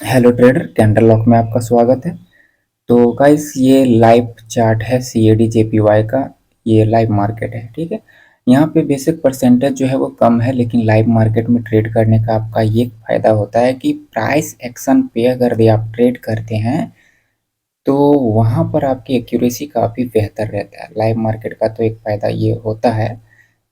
Hello trader, candle lock में आपका स्वागत है। तो गाइस, ये लाइव चार्ट है सीएडी जेपीवाई का। ये लाइव मार्केट है, ठीक है। यहाँ पे बेसिक परसेंटेज जो है वो कम है, लेकिन लाइव मार्केट में ट्रेड करने का आपका ये फायदा होता है कि प्राइस एक्शन पे अगर भी आप ट्रेड करते हैं तो वहाँ पर आपकी एक्यूरेसी काफ़ी बेहतर रहता है। लाइव मार्केट का तो एक फ़ायदा ये होता है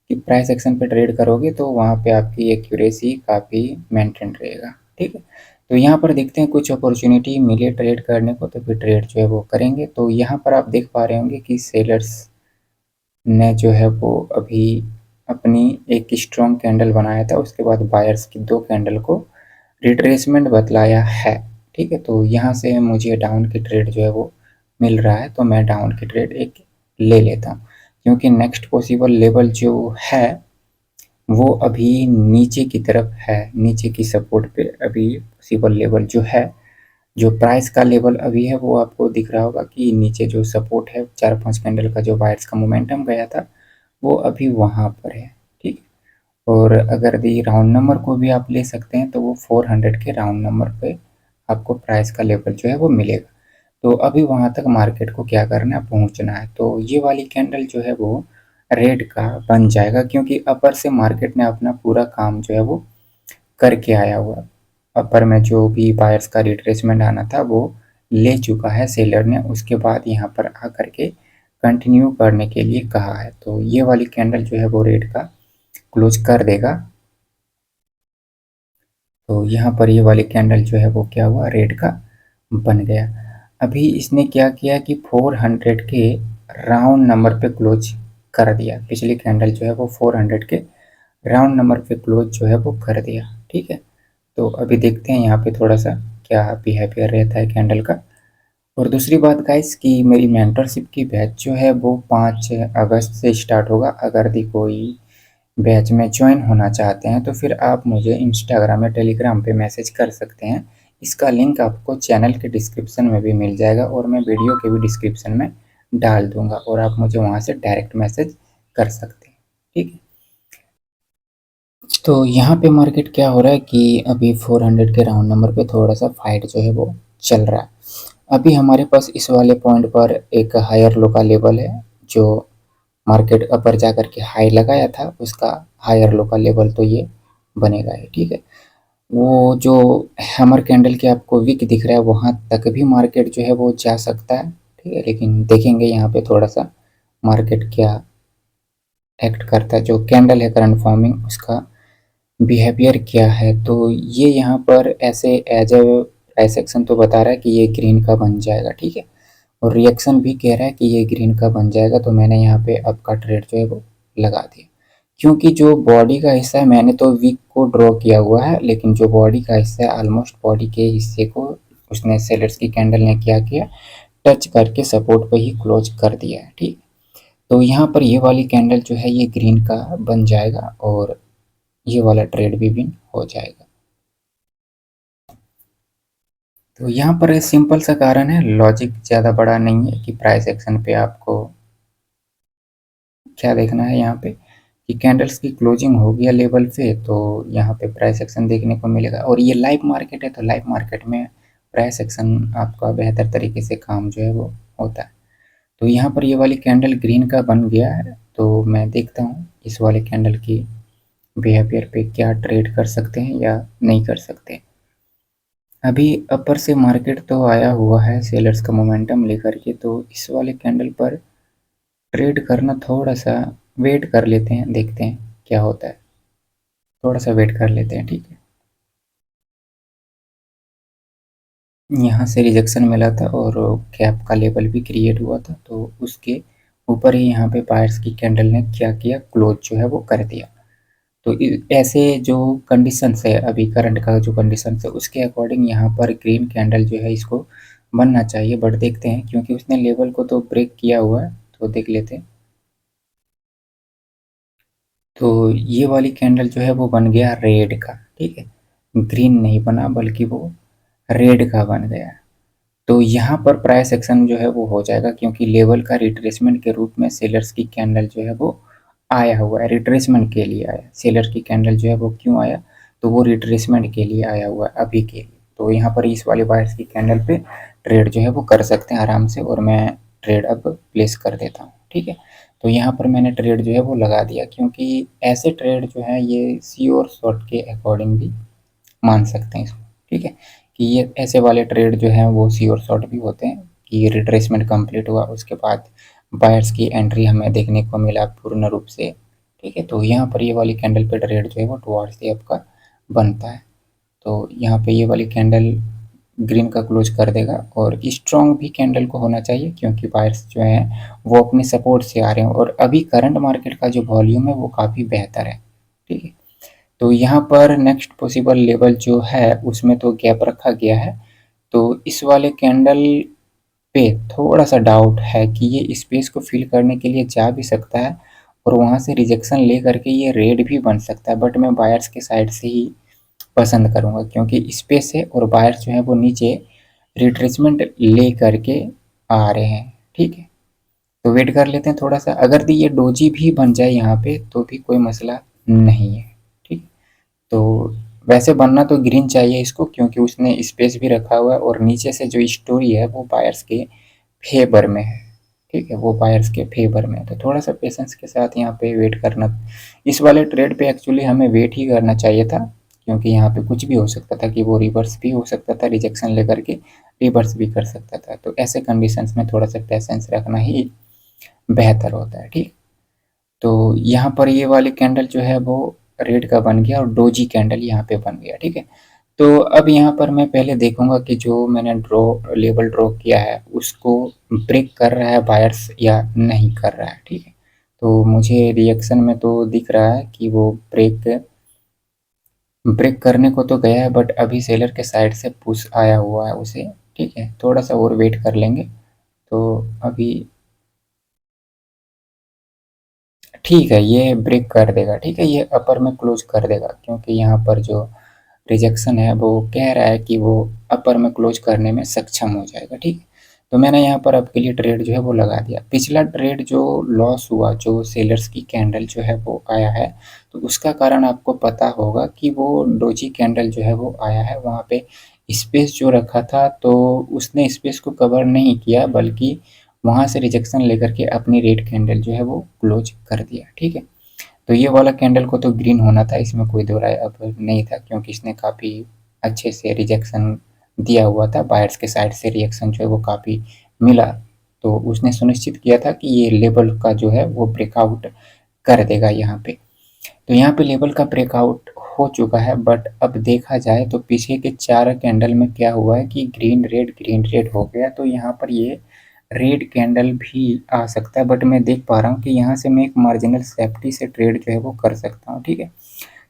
कि प्राइस एक्शन पे ट्रेड करोगे तो वहाँ पे आपकी एक्यूरेसी काफ़ी मेंटेन रहेगा, ठीक है। तो यहाँ पर देखते हैं कुछ अपॉर्चुनिटी मिले ट्रेड करने को तो फिर ट्रेड जो है वो करेंगे। तो यहाँ पर आप देख पा रहे होंगे कि सेलर्स ने जो है वो अभी अपनी एक स्ट्रॉन्ग कैंडल बनाया था, उसके बाद बायर्स की दो कैंडल को रिट्रेसमेंट बतलाया है, ठीक है। तो यहाँ से मुझे डाउन की ट्रेड जो है वो मिल रहा है, तो मैं डाउन की ट्रेड एक ले लेता हूँ, क्योंकि नेक्स्ट पॉसिबल लेवल जो है वो अभी नीचे की तरफ है। नीचे की सपोर्ट पे अभी पॉसिबल लेवल जो है, जो प्राइस का लेवल अभी है वो आपको दिख रहा होगा कि नीचे जो सपोर्ट है 4-5 कैंडल का जो बायर्स का मोमेंटम गया था वो अभी वहाँ पर है, ठीक। और अगर दी राउंड नंबर को भी आप ले सकते हैं तो वो 400 के राउंड नंबर पे आपको प्राइस का लेवल जो है वो मिलेगा। तो अभी वहाँ तक मार्केट को क्या करना है, पहुँचना है। तो ये वाली कैंडल जो है वो रेड का बन जाएगा, क्योंकि अपर से मार्केट ने अपना पूरा काम जो है वो करके आया हुआ। अपर में जो भी बायर्स का रिट्रेसमेंट आना था वो ले चुका है सेलर ने, उसके बाद यहाँ पर आकर के कंटिन्यू करने के लिए कहा है। तो ये वाली कैंडल जो है वो रेड का क्लोज कर देगा। तो यहाँ पर ये वाली कैंडल जो है वो क्या हुआ, रेड का बन गया। अभी इसने क्या किया कि 400 के राउंड नंबर पे क्लोज कर दिया। पिछली कैंडल जो है वो 400 के राउंड नंबर पे क्लोज जो है वो कर दिया, ठीक है। तो अभी देखते हैं यहाँ पे थोड़ा सा क्या बिहेवियर रहता है कैंडल का। और दूसरी बात गाइस कि मेरी मेंटरशिप की बैच जो है वो 5 अगस्त से स्टार्ट होगा। अगर दी कोई बैच में ज्वाइन होना चाहते हैं तो फिर आप मुझे इंस्टाग्राम या टेलीग्राम पे मैसेज कर सकते हैं। इसका लिंक आपको चैनल के डिस्क्रिप्शन में भी मिल जाएगा और मैं वीडियो के भी डिस्क्रिप्शन में डाल दूंगा, और आप मुझे वहाँ से डायरेक्ट मैसेज कर सकते हैं, ठीक है। तो यहाँ पे मार्केट क्या हो रहा है कि अभी 400 के राउंड नंबर पे थोड़ा सा फाइट जो है वो चल रहा है। अभी हमारे पास इस वाले पॉइंट पर एक हायर लो का लेवल है, जो मार्केट अपर जाकर के हाई लगाया था उसका हायर लो का लेवल तो ये बनेगा ही, ठीक है। वो जो हैमर कैंडल के आपको विक दिख रहा है वहाँ तक भी मार्केट जो है वो जा सकता है, ठीक है। लेकिन देखेंगे यहाँ पे थोड़ा सा मार्केट क्या एक्ट करता है, जो कैंडल है करंट फॉर्मिंग उसका बिहेवियर क्या है। तो ये यहाँ पर ऐसे एज अ प्राइस एक्शन तो बता रहा है कि ये ग्रीन का बन जाएगा, ठीक है। और रिएक्शन भी कह रहा है कि ये ग्रीन का बन जाएगा, तो मैंने यहाँ पे अप का ट्रेड जो है वो लगा दिया। क्योंकि जो बॉडी का हिस्सा है मैंने तो वीक को ड्रॉ किया हुआ है, लेकिन जो बॉडी का हिस्सा है ऑलमोस्ट बॉडी के हिस्से को उसने सेलर्स की कैंडल ने क्या किया, टच करके सपोर्ट पे ही क्लोज कर दिया है, ठीक। तो यहाँ पर ये वाली कैंडल जो है ये ग्रीन का बन जाएगा और ये वाला ट्रेड भी विन हो जाएगा। तो यहाँ पर सिंपल सा कारण है, लॉजिक ज़्यादा बड़ा नहीं है कि प्राइस एक्शन पे आपको क्या देखना है। यहाँ पे कि कैंडल्स की क्लोजिंग हो गया लेवल पे तो यहाँ पे प्राइस एक्शन देखने को मिलेगा। और ये लाइव मार्केट है तो लाइव मार्केट में प्राइस एक्शन आपका बेहतर तरीके से काम जो है वो होता है। तो यहाँ पर ये वाली कैंडल ग्रीन का बन गया है, तो मैं देखता हूँ इस वाले कैंडल की बिहेवियर पे क्या ट्रेड कर सकते हैं या नहीं कर सकते। अभी अपर से मार्केट तो आया हुआ है सेलर्स का मोमेंटम लेकर के, तो इस वाले कैंडल पर ट्रेड करना थोड़ा सा वेट कर लेते हैं, देखते हैं क्या होता है। थोड़ा सा वेट कर लेते हैं, ठीक है। यहाँ से रिजेक्शन मिला था और कैप का लेवल भी क्रिएट हुआ था, तो उसके ऊपर ही यहाँ पे बायर्स की कैंडल ने क्या किया, क्लोज जो है वो कर दिया। तो ऐसे जो कंडीशंस है अभी करंट का जो कंडीशंस है उसके अकॉर्डिंग यहाँ पर ग्रीन कैंडल जो है इसको बनना चाहिए, बट देखते हैं क्योंकि उसने लेवल को तो ब्रेक किया हुआ है, तो देख लेते हैं। तो ये वाली कैंडल जो है वो बन गया रेड का, ठीक है। ग्रीन नहीं बना बल्कि वो रेड का बन गया। तो यहाँ पर प्राइस एक्शन जो है वो हो जाएगा, क्योंकि लेवल का रिट्रेसमेंट के रूप में सेलर्स की कैंडल जो है वो आया हुआ है, रिट्रेसमेंट के लिए आया। सेलर की कैंडल जो है वो क्यों आया, तो वो रिट्रेसमेंट के लिए आया हुआ है अभी के लिए। तो तो यहाँ पर इस वाले बायर्स की कैंडल पे ट्रेड जो है वो कर सकते हैं आराम से, और मैं ट्रेड अब प्लेस कर देता हूँ। ठीक है, तो यहाँ पर मैंने ट्रेड जो है वो लगा दिया, क्योंकि ऐसे ट्रेड जो है ये सी और शॉर्ट के अकॉर्डिंग भी मान सकते हैं इसको। ठीक है, कि ये ऐसे वाले ट्रेड जो हैं वो सी और शॉर्ट भी होते हैं कि रिट्रेसमेंट कंप्लीट हुआ, उसके बाद बायर्स की एंट्री हमें देखने को मिला पूर्ण रूप से। ठीक है, तो यहाँ पर ये वाली कैंडल पे ट्रेड जो है वो टुवर्ड्स द अप का बनता है। तो यहाँ पे ये वाली कैंडल ग्रीन का क्लोज कर देगा, और स्ट्रॉन्ग भी कैंडल को होना चाहिए, क्योंकि बायर्स जो हैं वो अपने सपोर्ट से आ रहे हैं, और अभी करंट मार्केट का जो वॉल्यूम है वो काफ़ी बेहतर है। ठीक है, तो यहाँ पर नेक्स्ट पॉसिबल लेवल जो है उसमें तो गैप रखा गया है, तो इस वाले कैंडल पे थोड़ा सा डाउट है कि ये स्पेस को फिल करने के लिए जा भी सकता है, और वहाँ से रिजेक्शन ले करके ये रेड भी बन सकता है, बट मैं बायर्स के साइड से ही पसंद करूँगा, क्योंकि स्पेस है और बायर्स जो है वो नीचे रिट्रेसमेंट ले करके आ रहे हैं। ठीक है, तो वेट कर लेते हैं थोड़ा सा, अगर ये डोजी भी बन जाए यहाँ पे तो भी कोई मसला नहीं है। ठीक, तो वैसे बनना तो ग्रीन चाहिए इसको, क्योंकि उसने स्पेस भी रखा हुआ है, और नीचे से जो स्टोरी है वो बायर्स के फेवर में है। ठीक है, वो बायर्स के फेवर में है, तो थोड़ा सा पेशेंस के साथ यहाँ पे वेट करना। इस वाले ट्रेड पे एक्चुअली हमें वेट ही करना चाहिए था, क्योंकि यहाँ पे कुछ भी हो सकता था कि वो रिवर्स भी हो सकता था, रिजेक्शन लेकर के रिवर्स भी कर सकता था। तो ऐसे कंडीशंस में थोड़ा सा पेशेंस रखना ही बेहतर होता है। ठीक, तो यहाँ पर ये वाली कैंडल जो है वो रेड का बन गया, और डोजी कैंडल यहाँ पे बन गया। ठीक है, तो अब यहाँ पर मैं पहले देखूंगा कि जो मैंने लेवल ड्रॉ किया है उसको ब्रेक कर रहा है बायर्स या नहीं कर रहा है। ठीक है, तो मुझे रिएक्शन में तो दिख रहा है कि वो ब्रेक ब्रेक करने को तो गया है, बट अभी सेलर के साइड से पुश आया हुआ है उसे। ठीक है, थोड़ा सा और वेट कर लेंगे, तो अभी ठीक है, ये ब्रेक कर देगा। ठीक है, ये अपर में क्लोज कर देगा, क्योंकि यहाँ पर जो रिजेक्शन है वो कह रहा है कि वो अपर में क्लोज करने में सक्षम हो जाएगा। ठीक है, तो मैंने यहाँ पर आपके लिए ट्रेड जो है वो लगा दिया। पिछला ट्रेड जो लॉस हुआ, जो सेलर्स की कैंडल जो है वो आया है, तो उसका कारण आपको पता होगा कि वो डोजी कैंडल जो है वो आया है, वहाँ पे स्पेस जो रखा था तो उसने स्पेस को कवर नहीं किया, बल्कि वहाँ से रिजेक्शन लेकर के अपनी रेड कैंडल जो है वो क्लोज कर दिया। ठीक है, तो ये वाला कैंडल को तो ग्रीन होना था, इसमें कोई दो राय अब नहीं था, क्योंकि इसने काफ़ी अच्छे से रिजेक्शन दिया हुआ था, बायर्स के साइड से रिएक्शन जो है वो काफ़ी मिला, तो उसने सुनिश्चित किया था कि ये लेवल का जो है वो ब्रेकआउट कर देगा यहाँ पे। तो यहाँ पे लेवल का ब्रेकआउट हो चुका है, बट अब देखा जाए तो पीछे के 4 कैंडल में क्या हुआ है कि ग्रीन रेड हो गया, तो यहाँ पर ये रेड कैंडल भी आ सकता है, बट मैं देख पा रहा हूँ कि यहाँ से मैं एक मार्जिनल सेफ्टी से ट्रेड जो है वो कर सकता हूँ। ठीक है,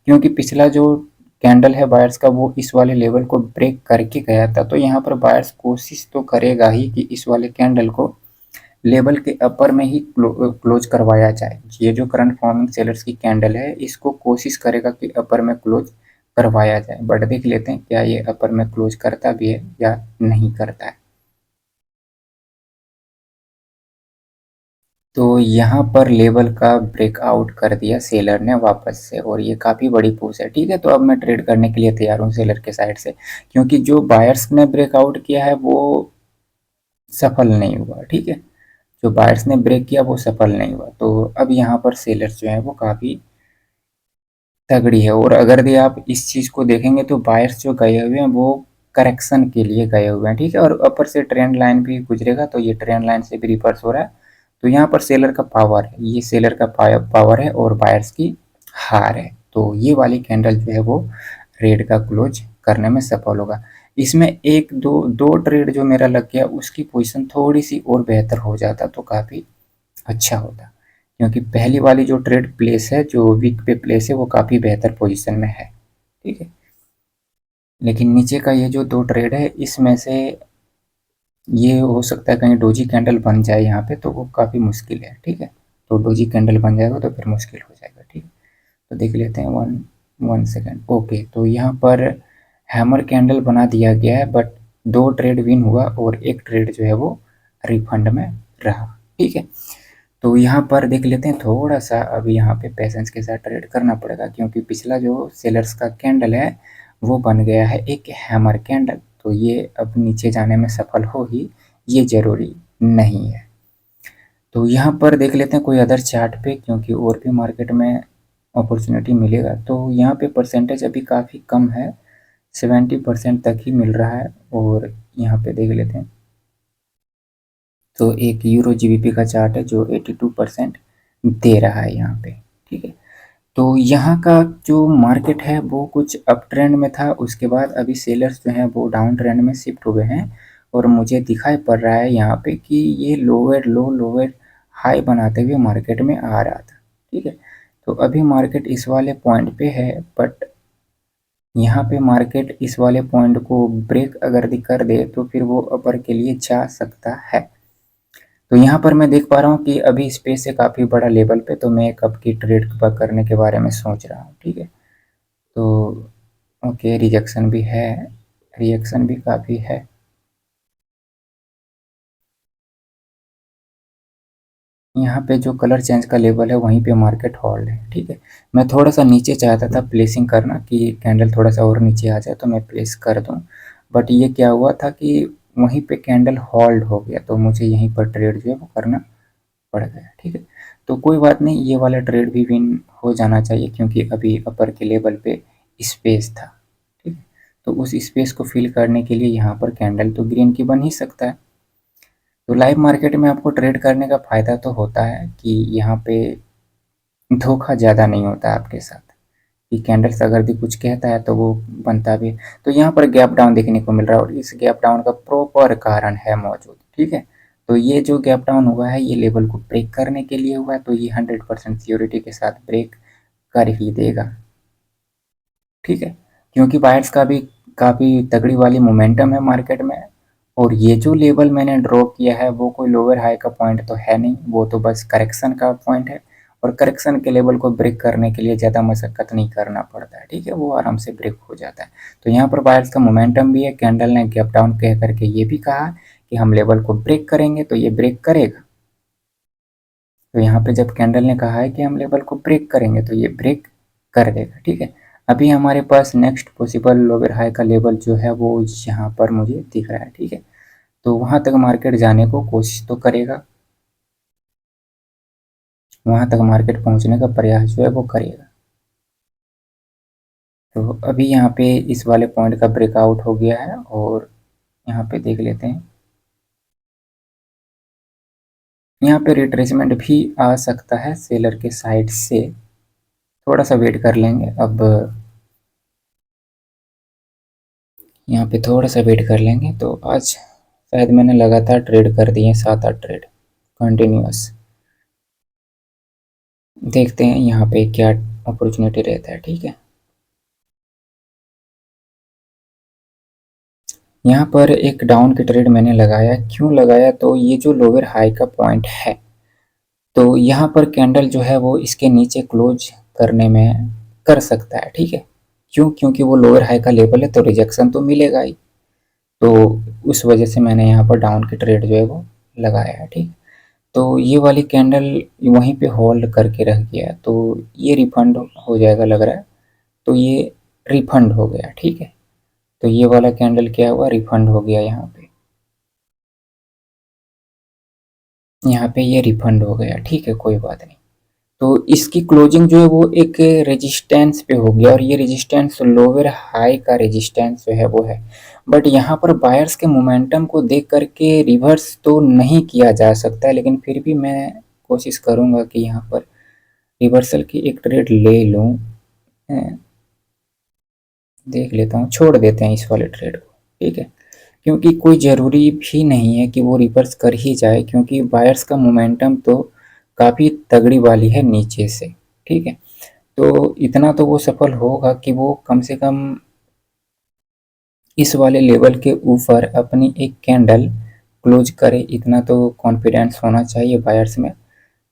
क्योंकि पिछला जो कैंडल है बायर्स का वो इस वाले लेवल को ब्रेक करके गया था, तो यहाँ पर बायर्स कोशिश तो करेगा ही कि इस वाले कैंडल को लेवल के अपर में ही क्लोज करवाया जाए। ये जो करंट फॉर्मिंग सेलर्स की कैंडल है इसको कोशिश करेगा कि अपर में क्लोज करवाया जाए, बट देख लेते हैं क्या ये अपर में क्लोज करता भी है या नहीं करता है। तो यहाँ पर लेवल का ब्रेकआउट कर दिया सेलर ने वापस से, और ये काफ़ी बड़ी पुश है। ठीक है, तो अब मैं ट्रेड करने के लिए तैयार हूँ सेलर के साइड से, क्योंकि जो बायर्स ने ब्रेकआउट किया है वो सफल नहीं हुआ। ठीक है, जो बायर्स ने ब्रेक किया वो सफल नहीं हुआ, तो अब यहाँ पर सेलर्स जो है वो काफ़ी तगड़ी है। और अगर भी आप इस चीज़ को देखेंगे तो बायर्स जो गए हुए हैं वो करेक्शन के लिए गए हुए हैं। ठीक है, और ऊपर से ट्रेंड लाइन भी गुजरेगा, तो ये ट्रेंड लाइन से भी रिवर्स हो रहा है, तो यहाँ पर सेलर का पावर है, ये सेलर का पावर है और बायर्स की हार है। तो ये वाली कैंडल जो है वो रेड का क्लोज करने में सफल होगा। इसमें एक दो ट्रेड जो मेरा लग गया उसकी पोजीशन थोड़ी सी और बेहतर हो जाता तो काफ़ी अच्छा होता, क्योंकि पहली वाली जो ट्रेड प्लेस है, जो वीक पे प्लेस है, वो काफ़ी बेहतर पोजीशन में है। ठीक है, लेकिन नीचे का ये जो 2 ट्रेड है इसमें से ये हो सकता है कहीं डोजी कैंडल बन जाए यहाँ पे, तो वो काफ़ी मुश्किल है। ठीक है, तो डोजी कैंडल बन जाएगा तो फिर मुश्किल हो जाएगा। ठीक है, तो देख लेते हैं वन सेकेंड। ओके, तो यहाँ पर हैमर कैंडल बना दिया गया है, बट 2 ट्रेड विन हुआ और एक ट्रेड जो है वो रिफंड में रहा। ठीक है, तो यहाँ पर देख लेते हैं थोड़ा सा, अभी यहाँ पे पेशेंस के साथ ट्रेड करना पड़ेगा, क्योंकि पिछला जो सेलर्स का कैंडल है वो बन गया है एक हैमर कैंडल। तो ये अब नीचे जाने में सफल हो ही, ये ज़रूरी नहीं है। तो यहाँ पर देख लेते हैं कोई अदर चार्ट पे, क्योंकि और भी मार्केट में अपॉर्चुनिटी मिलेगा। तो यहाँ पे परसेंटेज अभी काफ़ी कम है, 70% तक ही मिल रहा है। और यहाँ पे देख लेते हैं, तो एक यूरो जीबीपी का चार्ट है जो 82% दे रहा है यहाँ पे, ठीक है। तो यहाँ का जो मार्केट है वो कुछ अप ट्रेंड में था, उसके बाद अभी सेलर्स जो हैं वो डाउन ट्रेंड में शिफ्ट हुए हैं। और मुझे दिखाई पड़ रहा है यहाँ पे कि ये लोअर लो लोअर हाई बनाते हुए मार्केट में आ रहा था, ठीक है। तो अभी मार्केट इस वाले पॉइंट पे है, बट यहाँ पे मार्केट इस वाले पॉइंट को ब्रेक अगर कर दे तो फिर वो अपर के लिए जा सकता है। तो यहाँ पर मैं देख पा रहा हूँ कि अभी स्पेस है काफ़ी बड़ा लेवल पे, तो मैं कब की ट्रेड करने के बारे में सोच रहा हूँ, ठीक है। तो ओके, रिजेक्शन भी है, रिएक्शन भी काफ़ी है। यहाँ पे जो कलर चेंज का लेवल है वहीं पे मार्केट होल्ड है, ठीक है। मैं थोड़ा सा नीचे चाहता था प्लेसिंग करना कि कैंडल थोड़ा सा और नीचे आ जाए तो मैं प्लेस कर दूँ, बट ये क्या हुआ था कि वहीं पे कैंडल होल्ड हो गया, तो मुझे यहीं पर ट्रेड जो है वो करना पड़ गया, ठीक है। तो कोई बात नहीं, ये वाला ट्रेड भी विन हो जाना चाहिए क्योंकि अभी अपर के लेवल पे स्पेस था, ठीक है। तो उस स्पेस को फिल करने के लिए यहाँ पर कैंडल तो ग्रीन की बन ही सकता है। तो लाइव मार्केट में आपको ट्रेड करने का फ़ायदा तो होता है कि यहाँ पे धोखा ज़्यादा नहीं होता है आपके साथ, कि कैंडल्स अगर भी कुछ कहता है तो वो बनता भी। तो यहाँ पर गैप डाउन देखने को मिल रहा है और इस गैप डाउन का प्रॉपर कारण है मौजूद, ठीक है। तो ये जो गैप डाउन हुआ है ये लेवल को ब्रेक करने के लिए हुआ है, तो ये 100% सियोरिटी के साथ ब्रेक कर ही देगा, ठीक है। क्योंकि बायर्स का भी काफ़ी तगड़ी वाली मोमेंटम है मार्केट में। और ये जो लेवल मैंने ड्रॉ किया है वो कोई लोअर हाई का पॉइंट तो है नहीं, वो तो बस करेक्शन का पॉइंट है। और करेक्शन के लेवल को ब्रेक करने के लिए ज़्यादा मशक्कत नहीं करना पड़ता है, ठीक है, वो आराम से ब्रेक हो जाता है। तो यहाँ पर बायर्स का मोमेंटम भी है, कैंडल ने गैप डाउन कह करके ये भी कहा कि हम लेवल को ब्रेक करेंगे, तो ये ब्रेक करेगा। तो यहाँ पे जब कैंडल ने कहा है कि हम लेवल को ब्रेक करेंगे तो ये ब्रेक कर देगा, ठीक है। अभी हमारे पास नेक्स्ट पॉसिबल लोअर हाई का लेवल जो है वो यहाँ पर मुझे दिख रहा है, ठीक है। तो वहाँ तक मार्केट जाने को कोशिश तो करेगा, वहाँ तक मार्केट पहुँचने का प्रयास जो है वो करेगा। तो अभी यहाँ पे इस वाले पॉइंट का ब्रेकआउट हो गया है और यहाँ पे देख लेते हैं, यहाँ पे रिट्रेसमेंट भी आ सकता है सेलर के साइड से, थोड़ा सा वेट कर लेंगे। अब यहाँ पे थोड़ा सा वेट कर लेंगे। तो आज शायद मैंने लगातार ट्रेड कर दिए 7-8 ट्रेड कंटिन्यूस। देखते हैं यहाँ पे क्या अपॉर्चुनिटी रहता है, ठीक है। यहाँ पर एक डाउन की ट्रेड मैंने लगाया, क्यों लगाया, तो ये जो लोअर हाई का पॉइंट है, तो यहाँ पर कैंडल जो है वो इसके नीचे क्लोज करने में कर सकता है, ठीक है। क्यों, क्योंकि वो लोअर हाई का लेवल है तो रिजेक्शन तो मिलेगा ही। तो उस वजह से मैंने यहाँ पर डाउन की ट्रेड जो है वो लगाया है, ठीक। तो ये वाली कैंडल वहीं पे होल्ड करके रह गया, तो ये रिफंड हो जाएगा लग रहा है। तो ये रिफंड हो गया, ठीक है। तो ये वाला कैंडल क्या हुआ, रिफंड हो गया यहाँ पे, यहाँ पे ये रिफंड हो गया, ठीक है, कोई बात नहीं। तो इसकी क्लोजिंग जो है वो एक रेजिस्टेंस पे हो गया और ये रेजिस्टेंस लोअर हाई का रेजिस्टेंस जो है वो है। बट यहाँ पर बायर्स के मोमेंटम को देख करके रिवर्स तो नहीं किया जा सकता, लेकिन फिर भी मैं कोशिश करूँगा कि यहाँ पर रिवर्सल की एक ट्रेड ले लूँ। देख लेता हूँ, छोड़ देते हैं इस वाले ट्रेड को, ठीक है। क्योंकि कोई ज़रूरी भी नहीं है कि वो रिवर्स कर ही जाए, क्योंकि बायर्स का मोमेंटम तो काफ़ी तगड़ी वाली है नीचे से, ठीक है। तो इतना तो वो सफल होगा कि वो कम से कम इस वाले लेवल के ऊपर अपनी एक कैंडल क्लोज करे, इतना तो कॉन्फिडेंस होना चाहिए बायर्स में।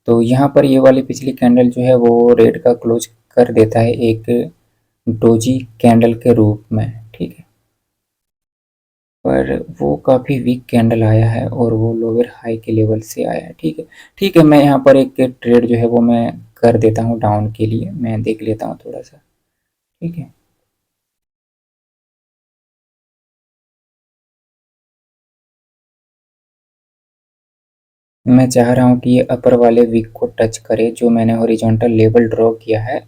तो यहाँ पर ये वाली पिछली कैंडल जो है वो रेड का क्लोज कर देता है एक डोजी कैंडल के रूप में, ठीक है। पर वो काफ़ी वीक कैंडल आया है और वो लोअर हाई के लेवल से आया है, ठीक है। ठीक है, मैं यहाँ पर एक ट्रेड जो है वो मैं कर देता हूँ डाउन के लिए, मैं देख लेता हूँ थोड़ा सा, ठीक है। मैं चाह रहा हूँ कि ये अपर वाले विक को टच करे, जो मैंने हॉरिजॉन्टल लेवल ड्रॉ किया है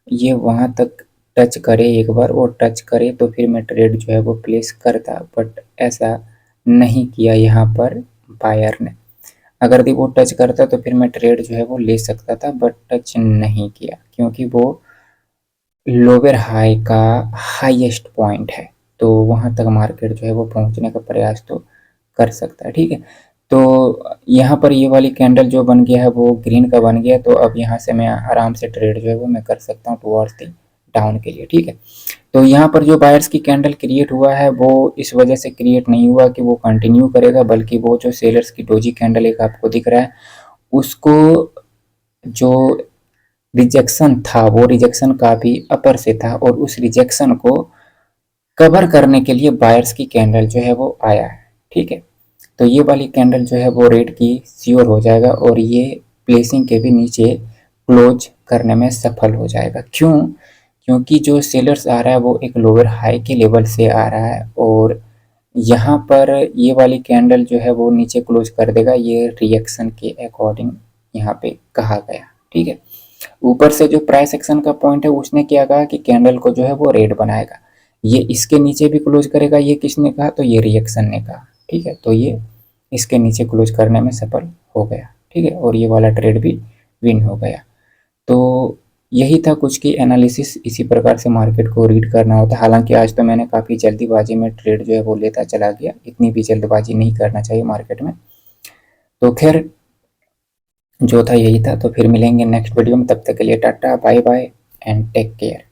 ये वहाँ तक टच करे एक बार, और टच करे तो फिर मैं ट्रेड जो है वो प्लेस करता, बट ऐसा नहीं किया यहाँ पर बायर ने। अगर यदि वो टच करता तो फिर मैं ट्रेड जो है वो ले सकता था, बट टच नहीं किया क्योंकि वो लोअर हाई का हाईएस्ट पॉइंट है, तो वहाँ तक मार्केट जो है वो पहुँचने का प्रयास तो कर सकता है। ठीक है, तो यहाँ पर ये वाली कैंडल जो बन गया है वो ग्रीन का बन गया, तो अब यहाँ से मैं आराम से ट्रेड जो है वो मैं कर सकता हूँ टुवर्ड्स द डाउन के लिए। ठीक है, तो यहाँ पर जो बायर्स की कैंडल क्रिएट हुआ है वो इस वजह से क्रिएट नहीं हुआ कि वो कंटिन्यू करेगा, बल्कि वो जो सेलर्स की डोजी कैंडल एक आपको दिख रहा है उसको जो रिजेक्शन था वो रिजेक्शन काफ़ी अपर से था, और उस रिजेक्शन को कवर करने के लिए बायर्स की कैंडल जो है वो आया है। ठीक है, तो ये वाली कैंडल जो है वो रेट की श्योर हो जाएगा, और ये प्लेसिंग के भी नीचे क्लोज करने में सफल हो जाएगा। क्यों? क्योंकि जो सेलर्स आ रहा है वो एक लोअर हाई के लेवल से आ रहा है, और यहाँ पर ये वाली कैंडल जो है वो नीचे क्लोज कर देगा, ये रिएक्शन के अकॉर्डिंग यहाँ पे कहा गया। ठीक है, ऊपर से जो प्राइस एक्शन का पॉइंट है उसने क्या कहा कि कैंडल को जो है वो रेड बनाएगा, ये इसके नीचे भी क्लोज करेगा, ये किसने कहा? तो ये रिएक्शन ने कहा। ठीक है, तो ये इसके नीचे क्लोज करने में सफल हो गया। ठीक है, और ये वाला ट्रेड भी विन हो गया। तो यही था कुछ की एनालिसिस, इसी प्रकार से मार्केट को रीड करना होता है। हालांकि आज तो मैंने काफ़ी जल्दीबाजी में ट्रेड जो है वो लेता चला गया, इतनी भी जल्दबाजी नहीं करना चाहिए मार्केट में। तो खैर जो था यही था, तो फिर मिलेंगे नेक्स्ट वीडियो में, तब तक के लिए tata bye bye and take care.